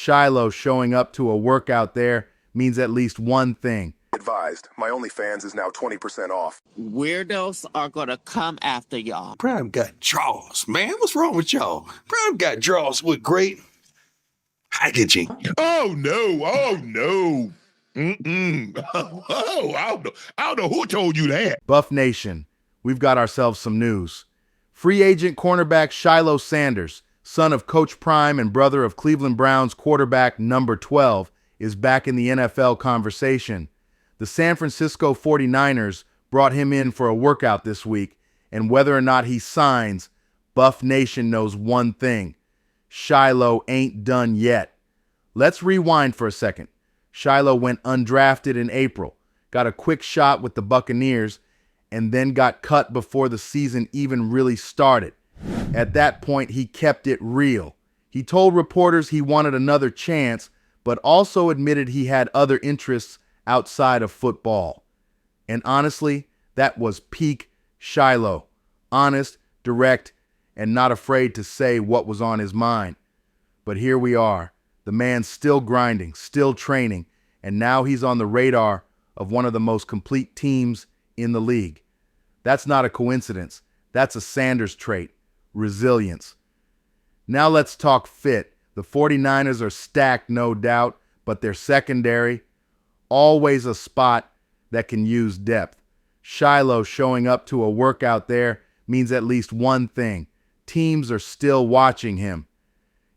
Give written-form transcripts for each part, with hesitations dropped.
Shilo showing up to a workout there means at least one thing. Advised, my OnlyFans is now 20% off. Weirdos are gonna come after y'all. Prime got draws, man. What's wrong with y'all? Prime got draws with great packaging. Oh no. I don't know who told you that. Buff Nation, we've got ourselves some news. Free agent cornerback Shilo Sanders, son of Coach Prime and brother of Cleveland Browns quarterback number 12, is back in the NFL conversation. The San Francisco 49ers brought him in for a workout this week, and whether or not he signs, Buff Nation knows one thing: Shilo ain't done yet. Let's rewind for a second. Shilo went undrafted in April, got a quick shot with the Buccaneers, and then got cut before the season even really started. At that point, he kept it real. He told reporters he wanted another chance, but also admitted he had other interests outside of football. And honestly, that was peak Shilo. Honest, direct, and not afraid to say what was on his mind. But here we are. The man's still grinding, still training, and now he's on the radar of one of the most complete teams in the league. That's not a coincidence. That's a Sanders trait: resilience. Now let's talk fit. The 49ers are stacked, no doubt, but their secondary, always a spot that can use depth. Shilo showing up to a workout there means at least one thing: teams are still watching him.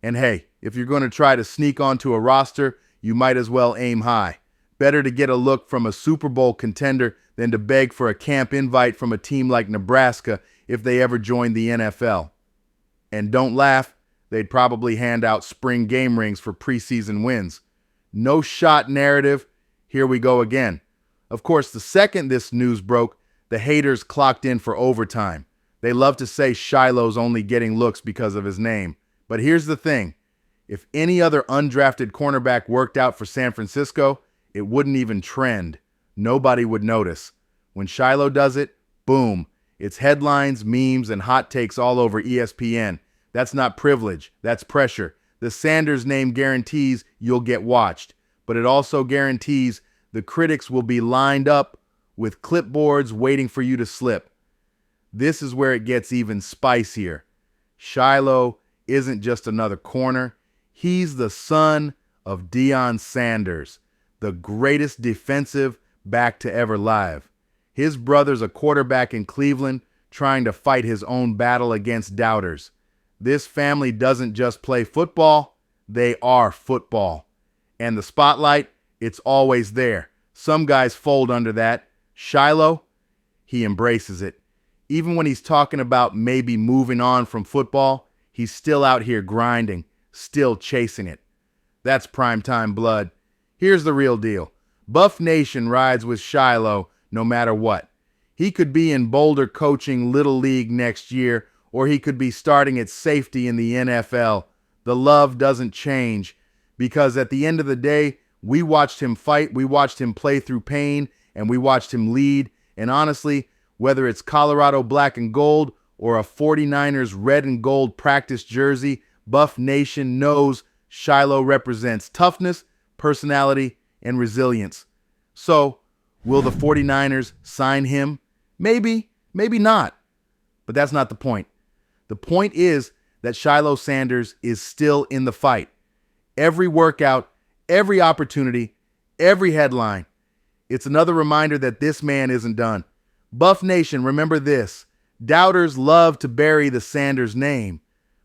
And hey, if you're going to try to sneak onto a roster, you might as well aim high. Better to get a look from a Super Bowl contender than to beg for a camp invite from a team like Nebraska if they ever joined the NFL. And don't laugh, they'd probably hand out spring game rings for preseason wins. No shot narrative, here we go again. Of course, the second this news broke, the haters clocked in for overtime. They love to say Shilo's only getting looks because of his name. But here's the thing: if any other undrafted cornerback worked out for San Francisco, it wouldn't even trend. Nobody would notice. When Shilo does it, boom, it's headlines, memes, and hot takes all over ESPN. That's not privilege, that's pressure. The Sanders name guarantees you'll get watched, but it also guarantees the critics will be lined up with clipboards waiting for you to slip. This is where it gets even spicier. Shilo isn't just another corner. He's the son of Deion Sanders, the greatest defensive back to ever live. His brother's a quarterback in Cleveland trying to fight his own battle against doubters. This family doesn't just play football, they are football. And the spotlight, it's always there. Some guys fold under that. Shilo, he embraces it. Even when he's talking about maybe moving on from football, he's still out here grinding, still chasing it. That's primetime blood. Here's the real deal. Buff Nation rides with Shilo no matter what. He could be in Boulder coaching Little League next year, or he could be starting at safety in the NFL. The love doesn't change, because at the end of the day, we watched him fight, we watched him play through pain, and we watched him lead. And honestly, whether it's Colorado black and gold or a 49ers red and gold practice jersey, Buff Nation knows Shilo represents toughness, personality, and resilience. So, will the 49ers sign him? Maybe, maybe not. But that's not the point. The point is that Shilo Sanders is still in the fight. Every workout, every opportunity, every headline. It's another reminder that this man isn't done. Buff Nation, remember this: doubters love to bury the Sanders name,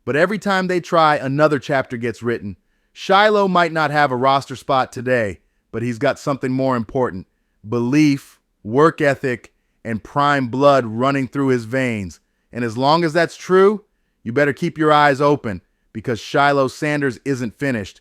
but every time they try, another chapter gets written. Shilo might not have a roster spot today, but he's got something more important: belief, work ethic, and prime blood running through his veins. And as long as that's true, you better keep your eyes open, because Shilo Sanders isn't finished.